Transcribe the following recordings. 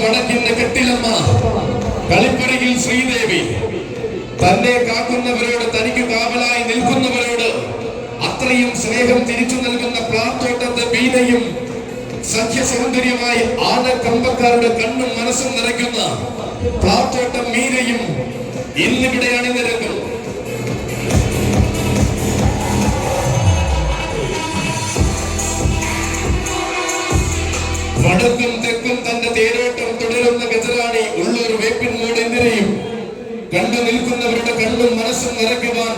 വടക്കിന്റെ കെട്ടിലമ്മ, കളിപ്പുരയിൽ ശ്രീദേവി. തന്നെ കാക്കുന്നവരോട്, തനിക്ക് കാവലായി നിൽക്കുന്നവരോട് അത്രയും സ്നേഹം തിരിച്ചു നൽകുന്ന പ്ലാത്തോട്ടത്തെ ബീനയും, സഖ്യസൗന്ദര്യമായി ആനക്കമ്പക്കാരുടെ കണ്ണും മനസ്സും നിറയ്ക്കുന്ന പ്ലാത്തോട്ടം മീരയും ഇന്നിവിടെ അണിനിരക്കും. വടക്കും തെക്കും തന്റെ തേരോട്ടം തുടരുന്ന ഗജറാണി ഉള്ളൂർ വേപ്പിൻമൂട് എന്നിവയും കണ്ടു നിൽക്കുന്നവരുടെ കണ്ണും മനസ്സും നിറയ്ക്കുവാൻ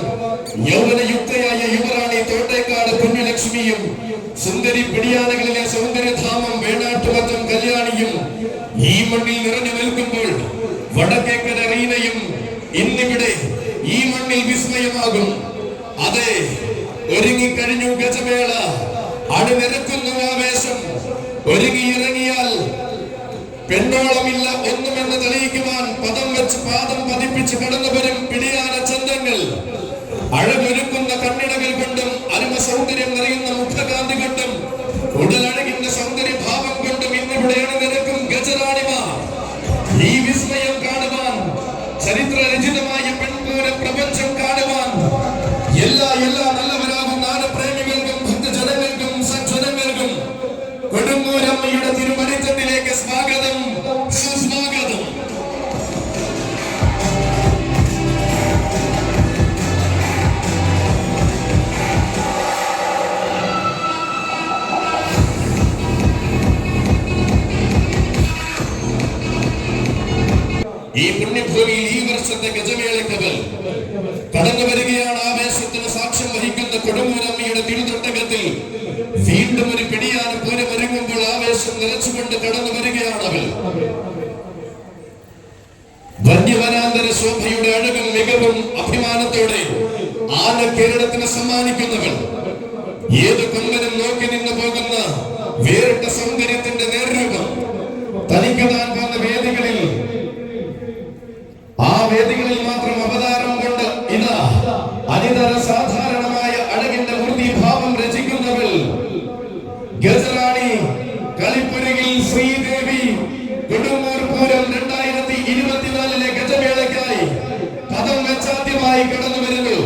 യൗവനയുക്തയായ യുവറാണി തോട്ടേക്കാട് പുണ്യലക്ഷ്മിയും, സുന്ദരി പിടിയാനകളിലെ സൗന്ദര്യധാമം വേണാട്ടുമറ്റം കല്യാണിയും ഈ മണ്ണിൽ നിറഞ്ഞു നിൽക്കുമ്പോൾ വടക്കേക്കര റീനയും ഇന്നിവിടെ ഈ മണ്ണിൽ വിസ്മയമാകും. അതെ, ഒരുങ്ങിക്കഴിഞ്ഞു ഗജമേള, അണിനിരക്കുന്നു ആവേശം. ഒരുങ്ങിയിറങ്ങിയാൽ പെണ്ണോളമില്ല ഒന്നുമെന്ന് തെളിയിക്കുവാൻ പദം വെച്ച് പാദം പതിപ്പിച്ച് കടന്നു വരും പിടിയാന ചന്തങ്ങൾ. അഴകൊരുക്കുന്ന കണ്ണിടകൾ കൊണ്ടും അരുമ സൗന്ദര്യം നിറയുന്ന മുഖകാന്തി കൊണ്ടും ഉടലഴകിന്റെ സൗന്ദര്യഭാവം കൊണ്ടും ഇന്നിവിടെയാണ് നിരക്കും ഗജറാണിമാർ. ഈ വിസ്മയം കാണുവാൻ, ചരിത്രരചിതമായ പെൺപൂര പ്രപഞ്ചം കാണുവാൻ എല്ലാ നല്ലവരാകുന്ന ആനപ്രേമികൾക്കും ഭക്തജനങ്ങൾക്കും സജ്ജനങ്ങൾക്കും കൊടുങ്ങൂരമ്മയുടെ തിരുമണിത്തട്ടിലേക്ക് സ്വാഗതം, സുസ്വാഗതം. ഈ പുണ്യഭൂമിയിൽ ഈ വർഷത്തെ ഗജമേളക്കവൽ കടന്നു വരികയാണ്. ആവേശത്തിന് സാക്ഷ്യം വഹിക്കുന്ന കൊടുങ്ങൂരമ്മയുടെ തിരുതൊട്ടകത്തിൽ വീണ്ടും ഒരു പിടിയാന പൂരമൊരുങ്ങുമ്പോൾ ആവേശം നിറച്ചുകൊണ്ട് കടന്നു വരികയാണ് അവൾ. വന്യവനാന്തര ശോഭയുടെ അഴകും മികവും അഭിമാനത്തോടെ ആന കേരളത്തിന് സമ്മാനിക്കുന്നവൾ. ഏത് കൊമ്പനും നോക്കി നിന്ന് പോകുന്ന വേറിട്ട സൗന്ദര്യത്തിന്റെ നേർരൂപം. തനിക്ക് താൻ പോകുന്ന വേദികളിൽ, ആ വേദികളിൽ മാത്രം അവതാരം കൊണ്ട് ഇതാ അനിതര സാധാരണമായ അഴകിന്റെ മൂർത്തിഭാവം രചിക്കുന്നവൾ ഗജറാണി, കളിപ്പുരയിൽ ശ്രീദേവി. കൊടുങ്ങൂർ പൂരം 2024 ഗജമേളയ്ക്കായി പദം വെച്ചാദ്യമായി കടന്നു വരുന്നു.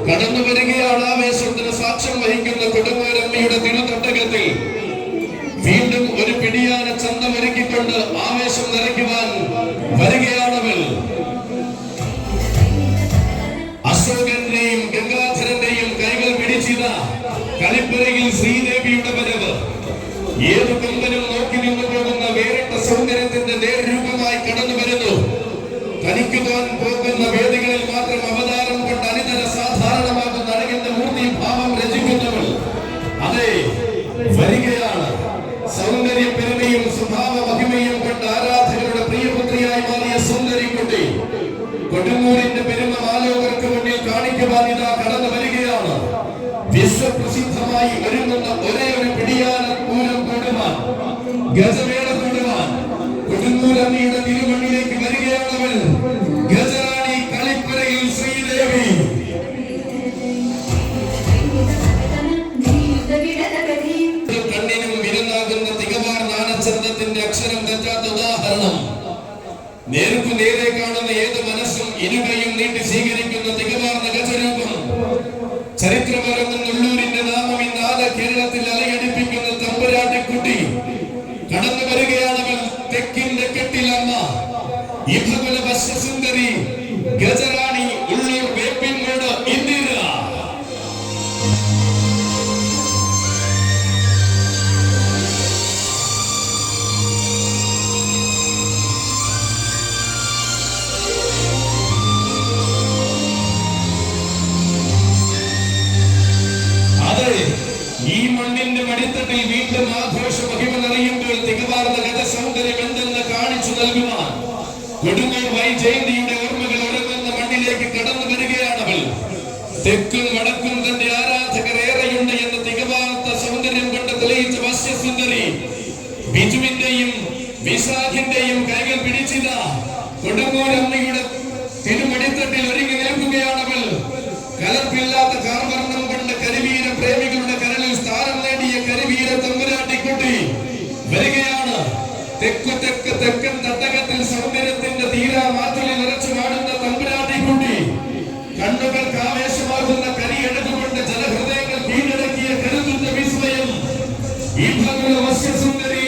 കടന്നു വരികയാണ് ആവേശത്തിന് സാക്ഷ്യം വഹിക്കുന്ന കൊടുങ്ങൂരമ്മയുടെ തിരുതൊട്ടകത്തിൽ വീണ്ടും ഒരു പിടിയാന ചന്തമൊരുക്കിക്കൊണ്ട് ആവേശം നിറയ്ക്കുവാൻ വരികയാണവൾ. അശോകന്റെയും ഗംഗാധരന്റെയും കൈകൾ പിടിച്ചിത കളിപ്പുരയിൽ ശ്രീദേവിയുടെ വരവ്. ഏത് കൊമ്പനും നോക്കി നിന്നു പോകുന്ന വേറിട്ട സൗന്ദര്യത്തിന്റെ നേർരൂപമായി കടന്നു വരുന്നു. തനിക്ക് താൻ പോകുന്ന വേദികളിൽ മാത്രം അവതാരം കൊണ്ട് അനിതര സാധാരണമാകുന്ന അഴകിന്റെ മൂർത്തി ഭാവം രചിക്കുന്നവൾ. അതെ, വരികയാണ്. സൗന്ദര്യ പെരുമയും സ്വഭാവ മഹിമയും കൊണ്ട് ആരാധകരുടെ പ്രിയപുത്രിയായി മാറിയ സുന്ദരിക്കുട്ടി കൊടുങ്ങൂരിന്റെ പെരുമ ആലോകർക്ക് മുന്നിൽ കാണിക്കുവാൻ ഇതാ കടന്നു വരികയാണ്. വിശ്വപ്രസിദ്ധമായി ഒരുങ്ങുന്ന ഒരേ ഒരു പിടിയാന പൂരം കൂടുവാൻ, ഗജമേള കൂടുവാൻ കൊടുങ്ങൂരമ്മയുടെ തിരുമണ്ണിലേക്ക് വരികയാണവൾ. ഗജറാണി, കളിപ്പുരയിൽ ശ്രീദേവി. കണ്ണിനും വിരുന്നാകുന്ന തികവാർന്ന ആനച്ചന്തത്തിന്റെ അക്ഷരം തെറ്റാത്ത ഉദാഹരണം. നേർക്കു നേരെ കാണുന്ന ഏത് മനസ്സും ഇരുകയും നീട്ടി സ്വീകരിക്കുന്ന തികവാർന്ന ഗജരൂപം. ചരിത്രപരമെന്ന ഉള്ളൂരിന്റെ നാമം ഇന്ന് ആന കേരളത്തിൽ അലയടിപ്പിക്കുന്ന തമ്പുരാട്ടിക്കുട്ടി കടന്നു വരികയാണവൾ. തെക്കിന്റെ കെട്ടിലമ്മ, ഇഭകുല വശ്യസുന്ദരി ഗജറാണി, ഉള്ളൂർ വേപ്പിൻമൂട് ഇന്ദിര. അതെ, ഈ മണ്ണിന്റെ മടിത്തട്ടിൽ വീണ്ടും ആഘോഷ മഹിമ നിറയുമ്പോൾ തികവാർന്ന ഗജസൗന്ദര്യം എന്തെന്ന് കാണിച്ചു നൽകുവാൻ കൊടുങ്ങൂർ വൈജയന്തിയുടെ ഓർമ്മകൾ ഉറങ്ങുന്ന മണ്ണിലേക്ക് കടന്നു വരികയാണവൾ. തെക്കും വടക്കും തന്റെ ആരാധകർ ഏറെയുണ്ട് എന്ന് തികവാർത്ത വശ്യസുന്ദരി ബിജുവിന്റെയും വിശാഖിന്റെയും കൈകൾ പിടിച്ചിത കൊടുങ്ങൂരമ്മയുടെ തിരുമടിത്തട്ടിൽ ഒരുങ്ങി നിൽക്കുകയാണവൾ. കലർപ്പില്ലാത്ത കാർവർണ്ണം കൊണ്ട് കരിവീര പ്രേമികളുടെ കരളിൽ സ്ഥാനം നേടിയ കരിവീര തമ്പുരാട്ടിക്കുട്ടി വരികയാണ്. തെക്കൻ തട്ടകത്തിൽ സൗന്ദര്യത്തിന്റെ തീരാമാറ്റലിൽ നിറച്ചു മാടുന്ന തമ്പുരാട്ടിക്കുട്ടി കണ്ണുകൾക്ക് ആവേശമാകുന്ന കരിയടകുകൊണ്ട് ജനഹൃദയങ്ങൾ കീഴടക്കിയ കരുതുന്ന വിസ്മയം ഈ വശ്യസുന്ദരി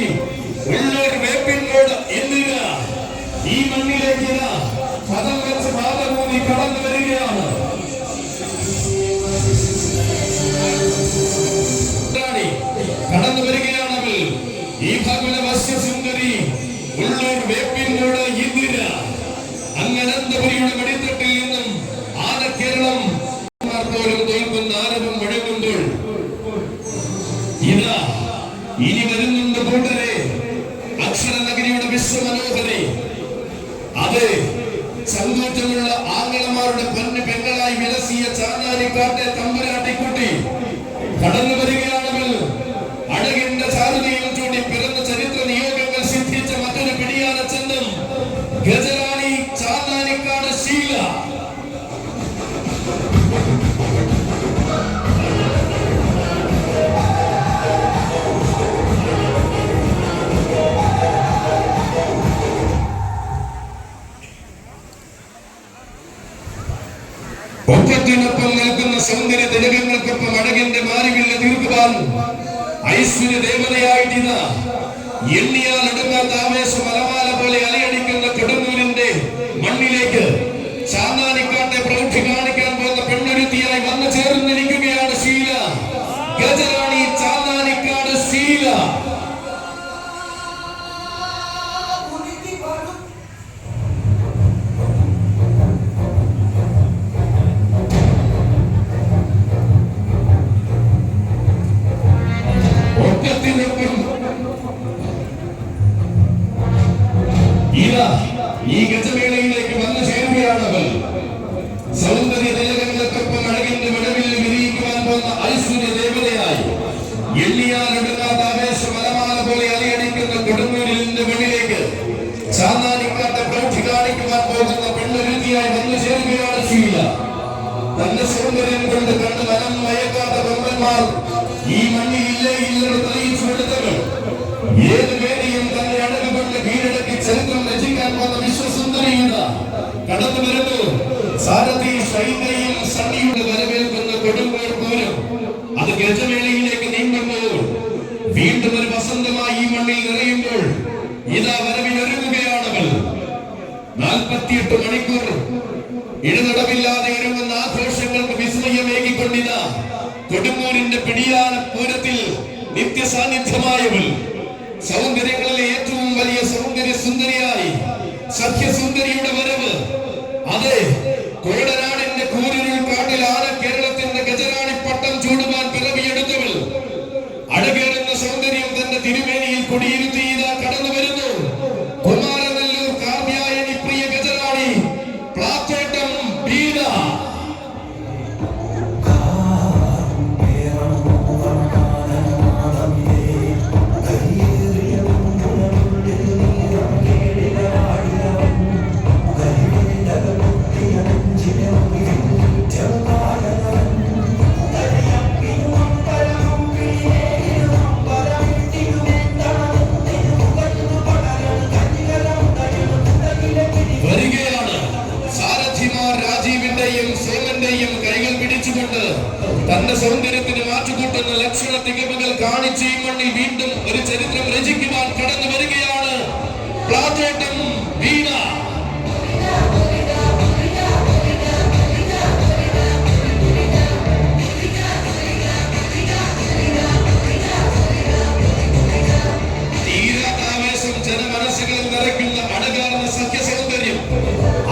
ഉള്ളൂർ വേപ്പിൻകോട് ഇന്ദിര ഈ മണ്ണിലേക്ക് പദം വെച്ച് പാദഭൂമി കടന്നു വരികയാണ്. കടന്നു വരികയാണവൾ ഈ വശ്യസുന്ദരി ഉള്ളൂർ വേപ്പിൻകോട് ഇന്ദിര. അനന്തപുരിയുടെ മടിത്തട്ടിൽ നിന്നും ആനക്കേരളം പോലും തോൽക്കുന്ന ആരവം മുഴങ്ങുമ്പോൾ ഇതാ ഇനി വരുന്നുണ്ട് കൂട്ടരെ അക്ഷരനഗരിയുടെ വിശ്വമനോഹരി. അതെ, സന്തോഷമുള്ള ആംഗളമാരുടെ പൊന്നു പെങ്ങളായി വിലസിയ ചാഞ്ഞാലിക്കാട്ടെ തമ്പുരാട്ടിക്കുട്ടി കടന്നു വരികയാണവൾ. അഴകിന്റെ ചാരുതയും ചൂടി പിറന്ന ചരിത്ര നിയോഗങ്ങൾ സിദ്ധിച്ച മറ്റൊരു പിടിയാന ചെന്നും ഗജറാണി ചാഞ്ഞാലിക്കാട് ശീല. ഒപ്പത്തിനൊപ്പം നിൽക്കുന്ന സൗന്ദര്യ തിലകങ്ങൾക്കൊപ്പം അഴകിന്റെ മാറിവില്ല തീർക്കുവാൻ ഐശ്വര്യ ദേവതയായിട്ടിത എണ്ണിയാൽ ഒടുങ്ങാത്ത ആവേശം അലമാല പോലെ അലയടിക്കുന്ന കൊടുങ്ങൂരിന്റെ മണ്ണിലേക്ക് ചാന്നാനിക്കാട്ടെ പ്രൗഢി കാണിക്കാൻ പോകുന്ന പെണ്ണൊരുത്തിയായി വന്നു ചേർന്നിരിക്കുകയാണ് ശീല. ഗജറാണി ചാന്നാനിക്കാട് ശീല. ഈ ഗജമേളയിലേക്ക് വന്നു ചേരുകയാണവൾ. സൗന്ദര്യ തിലകങ്ങൾക്കൊപ്പം അഴകിന്റെ വിടവിൽ വിരിയിക്കുവാൻ പോകുന്ന ഐശ്വര്യ ദേവതയായി എണ്ണിയാൽ ഒടുങ്ങാത്ത ആവേശം അലമാല പോലെ അലയടിക്കുന്ന കൊടുങ്ങൂരിന്റെ മണ്ണിലേക്ക് ചാന്നാനിക്കാട്ടെ പ്രൗഢി കാണിക്കുവാൻ പോകുന്ന പെണ്ണൊരുത്തിയായി വന്നു ചേരുകയാണ് ശീല. തന്റെ സൗന്ദര്യം കൊണ്ട് കണ്ട് മനം മയക്കാത്ത കൊമ്പന്മാർ ഈ മണ്ണിൽ ഇല്ലെന്ന് തെളിയിച്ചു കൊടുത്തവൾ. ഏത് വേദിയും തന്നെ അഴകുകൊണ്ട് കീഴടക്കി ചരിത്രം രചിക്കാൻ പോകുന്ന വിശ്വസുന്ദരിയുടെ കടന്നു വരുന്നു. സാരഥി സൈന്യയും സണ്ണിയുടെ വരവേൽക്കുന്ന കൊടുങ്ങൂർ പൂരം അത് ഗജമേളയിലേക്ക് നീങ്ങുമ്പോൾ വീണ്ടും ഒരു വസന്തമായി ഈ മണ്ണിൽ നിറയുമ്പോൾ ഇതാ വരവിനൊരുങ്ങുകയാണവൾ. 48 മണിക്കൂർ ഇടതടവില്ലാതെ ഒരുങ്ങുന്ന ആഘോഷങ്ങൾക്ക് വിസ്മയമേകിക്കൊണ്ടിതാ കൊടുങ്ങൂരിന്റെ പിടിയാന പൂരത്തിൽ നിത്യസാന്നിധ്യമായവൾ. സൗന്ദര്യങ്ങളിലെ ഏറ്റവും വലിയ സൗന്ദര്യ സുന്ദരിയായി സഖ്യസുന്ദരിയുടെ വരവ്. അതെ, കോടനാടിന്റെ കൂരിരുൾ കാട്ടിൽ ആന കേരളത്തിന്റെ ഗജറാണി പട്ടം ചൂടുവാൻ പിറവിയെടുത്തവൾ. അഴകേറുന്ന സൗന്ദര്യം തന്റെ തിരുമേനിയിൽ കുടിയിരുത്തി ഇതാ കടന്നു വരുന്നു. കുമാരനെല്ലൂർ കാർമ്യായനി പ്രിയ ഗജറാണി പ്ലാത്തോട്ടം ബീന. കൈകൾ പിടിച്ചുകൊണ്ട് തന്റെ സൗന്ദര്യത്തിന് മാറ്റുകൂട്ടുന്ന ലക്ഷണ തികവുകൾ കാണിച്ച് ഈ മണ്ണിൽ വീണ്ടും ഒരു ചരിത്രം രചിക്കുവാൻ കടന്നു വരികയാണ് പ്ലാത്തോട്ടം വീണ. തീരാതാവേശം ജനമനസ്സുകളിൽ നിറയ്ക്കുന്ന അടകാർന്ന സഖ്യ സൗന്ദര്യം.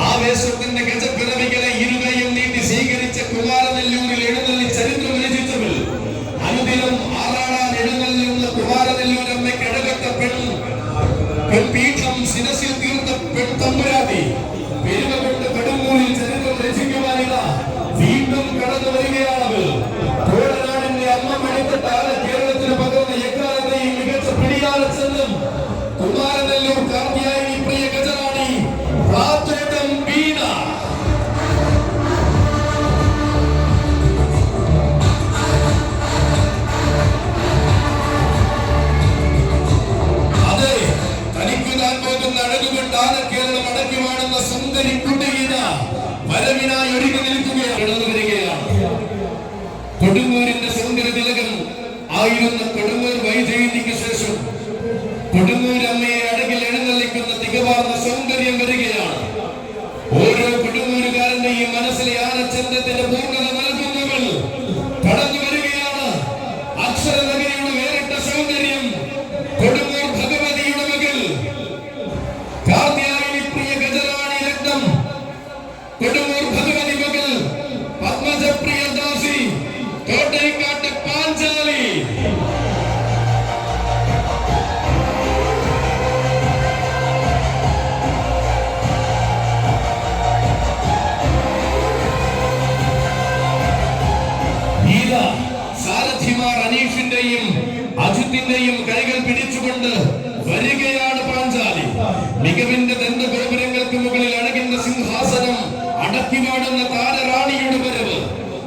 ആവേശത്തിന്റെ ഗജപ്പിറവികളെ ഇരുകയും നീട്ടി സ്വീകരിച്ച കുമാരനെല്ലൂരിൽ എഴുന്നള്ളി ചരിത്രം രചിച്ചവൾ. അനുദിനം ആറാടാൻ എഴുന്നള്ളുന്ന കുമാരനെല്ലൂരമ്മ കിടകട്ട പെൺപീഠം ശിരസിൽ തീർത്ത പെൺ തമ്പുരാട്ടി പെരുമ കൊണ്ട് കൊടുങ്ങൂരിൽ ചരിത്രം രചിക്കുവാനില്ല വീണ്ടും കടന്നു വരികയാണവൾ. കോടനാടിന്റെ അമ്മ മണിത്തട്ടാണ് കേരളത്തിന് പകർന്ന എക്കാലത്തെയും പെരിയാരച്ചെന്നും കുമാരനെല്ലൂർ കാർത്തിയായനി പ്രിയ ഗജറാണി പ്ലാത്തോട്ടം വീണ. അതെ, തനിക്ക് താൻ പോകുന്ന അഴകുകൊണ്ട് ആനക്കേരളം അടക്കി വാടുന്ന സുന്ദരി കുട്ടിയിന വരവിനായി ഒരുങ്ങി നിൽക്കുകയാണ്, കടന്നു വരികയാണ്. കൊടുങ്ങൂരിന്റെ സൗന്ദര്യ തിലകം ആയിരുന്ന കൊടുങ്ങൂർ വൈജയന്തിക്ക് ശേഷം കൊടുങ്ങൂർ അമ്മയെ അഴകിൽ എഴുന്നള്ളിക്കുന്ന തികവാർന്ന സൗന്ദര്യം വരികയാണ്. ഓരോ കൊടുങ്ങൂരുകാരന്റെയും മനസ്സിലെ ആനച്ചന്തത്തിന്റെ പൂർണ്ണത നൽകുന്നവൾ കടന്നു വരികയാണ്. അക്ഷരനഗരിയുടെ വേറിട്ട സൗന്ദര്യം കൊടുങ്ങൂർ ഭഗവതിയുടെ മകൾ കാർത്തിയായനി പ്രിയ ഗജറാണി രത്നം കൊടുങ്ങൂർ ഭഗവതി മകൾ പത്മജപ്രിയ ദാസി കോട്ടയക്കാട്ട് പാഞ്ചാലി. സാരഥിമാർ അനീഷിന്റെയും അജിത്തിന്റെയും കൈകൾ പിടിച്ചുകൊണ്ട് വരികയാണ് പാഞ്ചാലി. മികവിന്റെ ദന്തഗോപുരങ്ങൾക്ക് മുകളിൽ അഴകിന്റെ സിംഹാസനം അടക്കി വാടുന്ന താരറാണിയുടെ വരവ്.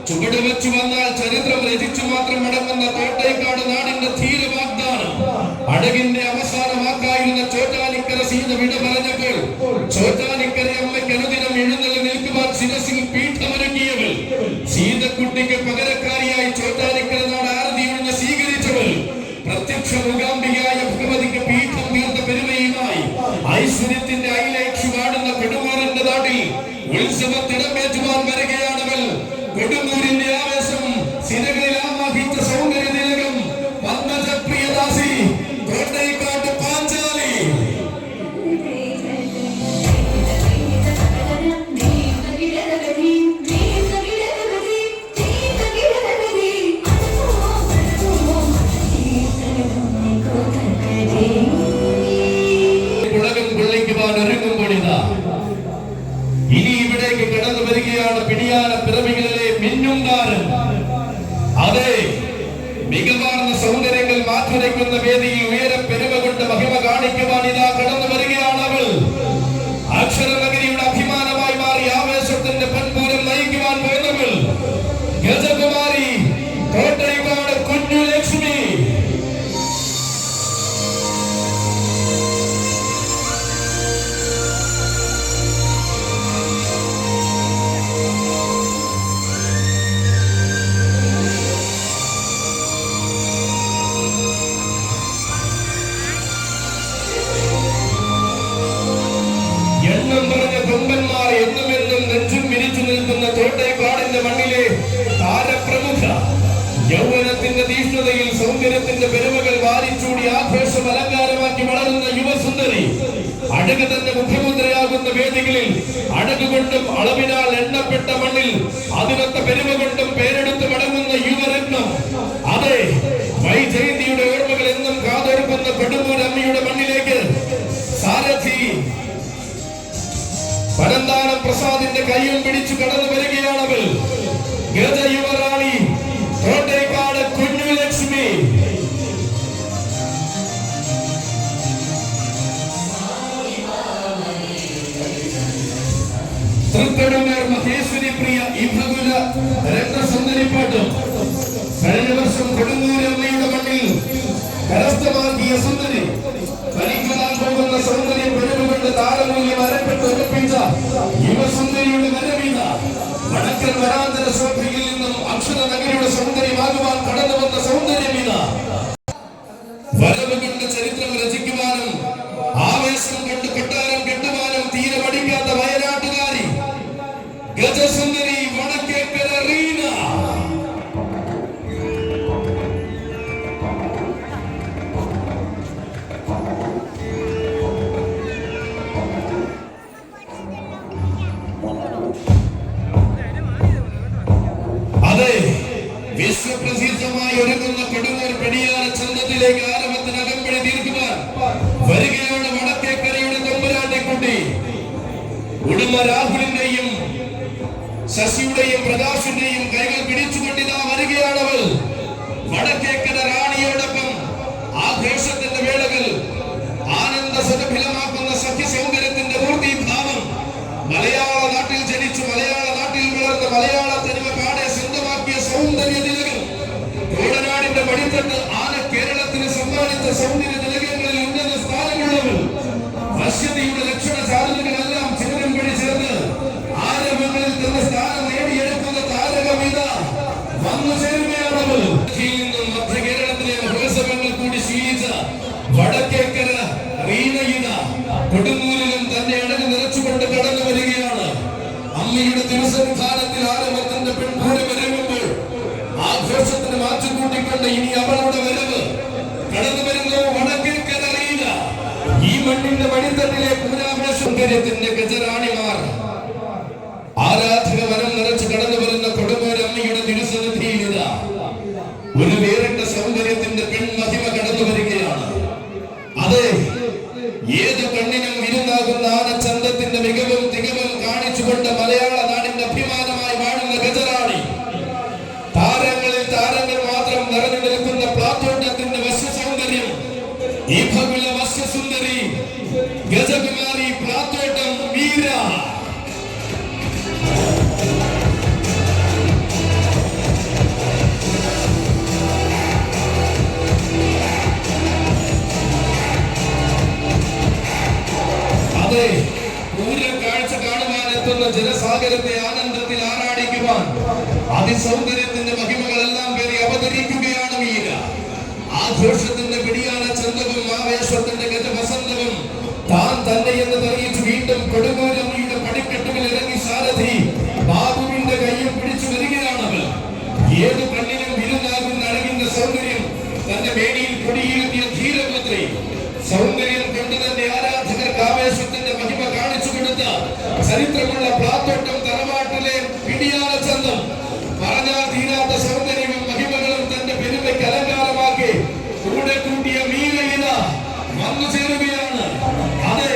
ചുവട് വെച്ചു വന്നാൽ ചരിത്രം രചിച്ചു മാത്രം അടങ്ങുന്ന കോട്ടയക്കാട് നാടിന്റെ ധീര വാഗ്ദാനം. അഴകിന്റെ അവസാന വാക്കായിരുന്ന ചോറ്റാനിക്കര സീത വിട പറഞ്ഞപ്പോൾ ചോറ്റാനിക്കര അമ്മയ്ക്ക് അനുദിനം എഴുന്നള്ളി നിൽക്കുവാൻ ശിരസിൽ പീഠമൊരുക്കിയവൾ, സീതക്കുട്ടിക്ക് പകരക്കാരിയായി ചോറ്റാനിക്കര നാട് ആരതിയൊഴിഞ്ഞ് സ്വീകരിച്ചവൾ, പ്രത്യക്ഷ മൂകാംബികയായ ഭഗവതിക്ക് പീഠം തീർത്ത പെരുമയുമായി ഐശ്വര്യത്തിന്റെ ഐലേക്ഷു വാടുന്ന കൊടുങ്ങൂരിന്റെ നാട്ടിൽ ഉത്സവത്തിടമേറ്റുവാൻ വരികയാണവൾ. കൊടുങ്ങൂരിന്റെ ആവേശം സിരകളിൽ ആവാഹിച്ച സൗന്ദര്യ തിലകം പത്മജപ്രിയദാസി കോട്ടയക്കാട്ട് പാഞ്ചാലി. ഉലകം കൊള്ളിക്കുവാൻ ഒരുങ്ങുമ്പോഴിതാ ഇനി ഇവിടേക്ക് കടന്നു വരികയാണ് പിടിയാന പിറവികളിലെ മിന്നുംകാരൻ. അതെ, മികവാർന്ന സൗന്ദര്യങ്ങൾ മാറ്റുരയ്ക്കുന്ന വേദിയിൽ ഉയരെ പെരുമ കൊണ്ട് മഹിമ കാണിക്കുവാൻ ഇതാ കടന്നു വരികയാണ് അവൾ. അക്ഷരനഗരിയുടെ അഭിമാനമായി മാറി ആവേശത്തിന്റെ പൻപൂരം നയിക്കുവാൻ പോകുന്നവൾ ഗജകുമാരി കോട്ടയക്കാട് കുഞ്ഞു ലക്ഷ്മി. എണ്ണം പറഞ്ഞ കൊമ്പന്മാർ എന്നുമെന്നും നെഞ്ചും വിരിച്ചു നിൽക്കുന്ന കോട്ടയക്കാടിന്റെ മണ്ണിലെ താരപ്രമുഖ യൗവനത്തിന്റെ തീഷ്ണതയിൽ സൗന്ദര്യത്തിന്റെ പെരുമകൾ വാരിച്ചൂടി ആഘോഷം അലങ്കാരമാക്കി വളരുന്ന യുവസുന്ദരി. അഴക് തന്നെ മുഖമുദ്രയാകുന്ന വേദികളിൽ അഴകുകൊണ്ടും അളവിനാൽ എണ്ണപ്പെട്ട മണ്ണിൽ അതിനൊത്ത പെരുമ കൊണ്ടും പേരെടുത്ത് മടങ്ങുന്ന യുവരത്നം. അതെ, വൈജയന്തിയുടെ ഓർമ്മകൾ എന്നും കാതോർക്കുന്ന കൊടുങ്ങൂർ അമ്മയുടെ മണ്ണിലേക്ക് സാരഥി പരന്താനം പ്രസാദിന്റെ കൈയും പിടിച്ചു കടന്നു വരികയാണവൾ. ഗജയുവറാണി കോട്ടയക്കാട് കുഞ്ഞു ലക്ഷ്മി. തൃക്കടമേർ മഹേശ്വരി പ്രിയ ഇഭകുല രത്നസുന്ദരിപ്പാട്ടും കഴിഞ്ഞ വർഷം കൊടുങ്ങൂർ അമ്മയുടെ മണ്ണിൽ കരസ്ഥമാക്കിയ സുന്ദരി. തനിക്കുവാൻ പോകുന്ന സൗന്ദര്യ പെരുമകൊണ്ട് താരമൂല്യം അരപ്പെട്ട് ഉറപ്പിച്ച യുവസുന്ദരിയുടെ വരവീത വടക്കൻ വനാന്തര ശോഭയിൽ നിന്നും അക്ഷരനഗരിയുടെ സൗന്ദര്യമാകുവാൻ കടന്നു വന്ന സൗന്ദര്യമീത. വരവ് കൊണ്ട് ചരിത്രം രചിക്കുവാനും ആവേശം കൊണ്ട് കൊട്ടാരം കെട്ടുവാനും തീരെ മടിക്കാത്ത വയനാട്ടുകാരി ഗജസുന്ദരി വടക്കേക്കര റീന. അതെ, വിശ്വപ്രസിദ്ധമായി ഒരുങ്ങുന്ന കൊടുങ്ങൂർ പെടിയാന ചന്തത്തിലേക്ക് ആരവത്തിന് അകമ്പടി തീർക്കുവാൻ വരികയാണ് വടക്കേക്കരയുടെ തമ്പുരാട്ടിക്കുട്ടി. ഉടുമ രാഹുലിന്റെയും ശശിയുടെയും പ്രകാശിന്റെയും കൈകൾ പിടിച്ചുകൊണ്ടിതാ വരികയാണവൾ. വടക്കേക്കര റാണിയോടൊപ്പം ആഘോഷത്തിന്റെ വേളകൾ ഇനി അവളുടെ വരവ് കടന്നു വരുന്നു വടക്കേക്കരയില ഈ മണ്ണിന്റെ മടിത്തട്ടിലെ പൂരാമ സൗന്ദര്യത്തിന്റെ ഗജറാണിമാർ ആരാധക വനം നിറച്ച് കടന്നു വരുന്ന കൊടുങ്ങൂരമ്മയുടെ തിരുസന്നിധിയിൽ ഒരു വേറിട്ട സൗന്ദര്യത്തിന്റെ പെൺമഹിമ കടന്നു വരികയാണ്. അതെ, ഏത് കണ്ണിനും വിരുന്നാകുന്ന ആനച്ചന്തത്തിന്റെ മികവും തികവും കാണിച്ചുകൊണ്ട് മലയാള നാടിന്റെ അഭിമാനമായി വാഴുന്ന ഗജറാണി, താരങ്ങളിൽ താരങ്ങൾ മാത്രം നിറഞ്ഞു നിൽക്കുന്ന പ്ലാത്തോട്ടത്തിന്റെ വശ്യ സൗന്ദര്യം, ഈ ഭഗുല വശ്യസുന്ദരി ഗജകുമാരി പ്ലാത്തോട്ടം വീര. അതെ, പൂരം കാഴ്ച കാണുവാൻ എത്തുന്ന ജനസാഗരത്തെ ആനന്ദത്തിൽ ആറാടിക്കുവാൻ അതിസൗന്ദര്യത്തിന്റെ മഹിമകളെല്ലാം പേരി അവതരിക്കുകയാണ് വീര. ആഘോഷത്തിന്റെ പിടിയാന ചന്തവും ആവേശത്തിന്റെ ഗജവസന്തവും താൻ തന്നെ എന്ന് തെളിയിച്ചു വീണ്ടും കൊടുങ്ങൂരമ്മയുടെ പടിക്കെട്ടുകൾ ഇറങ്ങി സാരഥി ബാബുവിന്റെ കയ്യിൽ പിടിച്ചു വരികയാണവൾ. ഏത് കണ്ണിനും വിരുന്നാകുന്ന അഴകിന്റെ സൗന്ദര്യം തന്റെ മേനിയിൽ കൊടിയിരുത്തിയ ധീരപുത്രി. സൗന്ദര്യം കൊണ്ട് തന്നെ ആരാധകർക്ക് ആവേശത്തിന്റെ മഹിമ കാണിച്ചു കൊടുത്ത ചരിത്രമുള്ള പ്ലാത്തോട്ടം തറവാട്ടിലെ പിടിയാന ചന്തം പറഞ്ഞാൽ തീരാത്ത സൗന്ദര്യവും മഹിമകളും തന്റെ പെരുമയ്ക്ക് അലങ്കാരമാക്കി കൂടെ കൂട്ടിയ മീരയില വന്നു ചേരുകയാണ്. അതെ,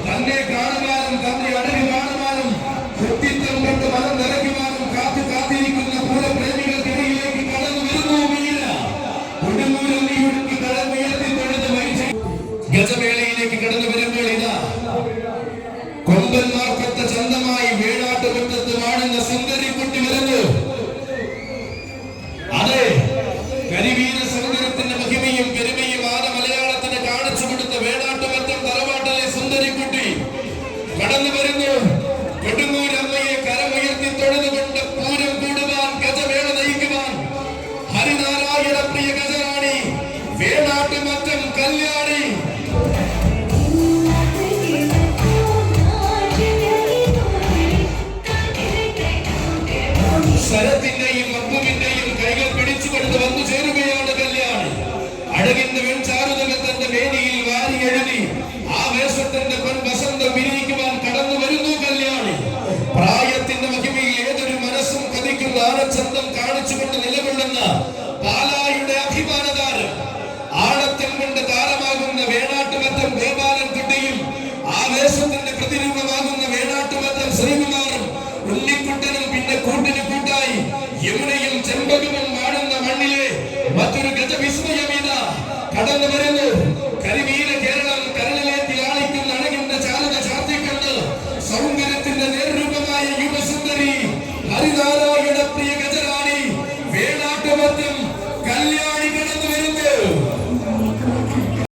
തന്നെ കാണുവാനും തന്നെ അടങ്ങി കാണുവാനും വ്യക്തിത്വം കൊണ്ട് മനം നിറയ്ക്കുവാനും കാത്തിരിക്കുന്ന പൂരപ്രേമികൾക്കിടയിലേക്ക് കടന്നു വരുന്നു മീര. കൊടുങ്ങൂരമ്മയൊഴുക്കി കടന്നുയർത്തി തൊഴുത് വഹിച്ച ഗജമേളയിലേക്ക് കടന്നു വരുമ്പോൾ ഇതാ കൊമ്പന്മാർക്കൊത്ത ചന്തമായി വേണാട്ടുമുറ്റത്ത് വാഴുന്ന സുന്ദരി കുട്ടി വരുന്നു. അതെ, കരിവീര സൗന്ദര്യത്തിന്റെ മഹിമയും പെരുമയും ആന മലയാളത്തിന് കാണിച്ചു കൊടുത്ത വേണാട്ടുമറ്റം തറവാട്ടിലെ സുന്ദരി കുട്ടി കടന്നു വരുന്നു. കൊടുങ്ങൂരമ്മയെ കരമുയർത്തി തൊഴുതുകൊണ്ട് പൂരം കൂടുവാൻ ഗജമേള നയിക്കുവാൻ ഹരിനാരായണ പ്രിയ ഗജറാണി വേണാട്ടുമറ്റം കല്യാണി. ശരത്തിന്റെയും മക്കുവിന്റെയും കൈകൾ പിടിച്ചുകൊണ്ട് വന്നു ചേരുകയാണ് കല്യാണി. അഴകിന്റെ വെൺചാരുതകൾ തന്റെ വേദിയിൽ വാരി എഴുതി ആവേശത്തിന്റെ വസന്തം വിരിയിക്കുവാൻ കടന്നു വരുന്നു കല്യാണി. പ്രായത്തിന്റെ മഹിമയിൽ ഏതൊരു മനസ്സും കതിക്കുന്ന ആനച്ചന്തം കാണിച്ചുകൊണ്ട് നിലകൊള്ളുന്ന പാലായുടെ അഭിമാനതാരം, ആഴത്തിൽ കൊണ്ട് താരമാകുന്ന വേണാട്ടുമറ്റം ഗോപാലൻ കുട്ടിയും ആവേശത്തിന്റെ പ്രതിരൂപമാകുന്ന വേണാട്ടുമറ്റം ശ്രീകുമാറും ഉണ്ണിക്കുട്ടനും പിന്നെ കൂട്ടിന് കൂട്ടായി യമുനയും ചെമ്പകവും വാഴുന്ന മണ്ണിലെ മറ്റൊരു ഗജവിസ്മയം ഇതാ കടന്നു വരുന്നു. കരിവീര